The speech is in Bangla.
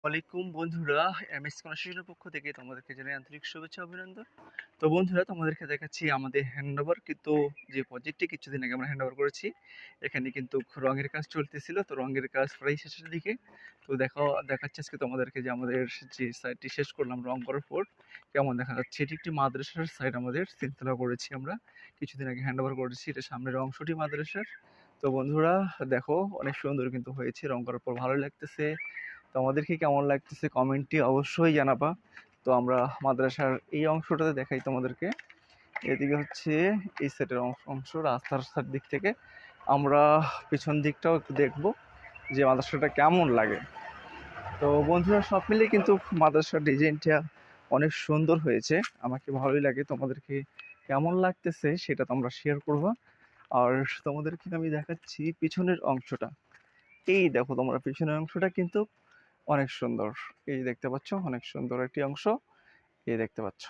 ওয়ালাইকুম বন্ধুরা, এমএস কনস্ট্রাকশনের পক্ষ থেকে তোমাদেরকে জানাই আন্তরিক শুভেচ্ছা অভিনন্দন। তো বন্ধুরা, তোমাদেরকে দেখাচ্ছি আমাদের হ্যান্ডওভার কিন্তু যে প্রজেক্টটি কিছুদিন আগে আমরা হ্যান্ডওভার করেছি। এখানে কিন্তু রঙের কাজ চলতেছিল, তো রঙের কাজ প্রায় শেষের দিকে। তো দেখাচ্ছে আজকে তোমাদেরকে যে আমাদের যে সাইডটি শেষ করলাম রং করার পর কেমন দেখা যাচ্ছে। এটি একটি মাদ্রাসার সাইড, আমাদের তিনতলা করেছি আমরা, কিছুদিন আগে হ্যান্ডওভার করেছি। এটা সামনের অংশটি মাদ্রাসার। তো বন্ধুরা দেখো, অনেক সুন্দর কিন্তু হয়েছে, রং করার পর ভালো লাগতেছে। তো আমাদেরকে কেমন লাগতেছে কমেন্টটি অবশ্যই জানাবা। তো আমরা মাদ্রাসার এই অংশটাতে দেখাই তোমাদেরকে। এদিকে হচ্ছে এই সেটের অংশ রাস্তার দিক থেকে আমরা পিছন দিকটাও একটু দেখবো যে মাদ্রাসাটা কেমন লাগে। তো বন্ধুরা, সব মিলে কিন্তু মাদ্রাসার ডিজাইনটা অনেক সুন্দর হয়েছে, আমাকে ভালোই লাগে। তোমাদেরকে কেমন লাগতেছে সেটা তোমরা শেয়ার করবা। আর তোমাদেরকে আমি দেখাচ্ছি পিছনের অংশটা। এই দেখো, তোমরা পিছনের অংশটা কিন্তু অনেক সুন্দর। এই দেখতে পাচ্ছ, অনেক সুন্দর একটি অংশ। এই দেখতে পাচ্ছ।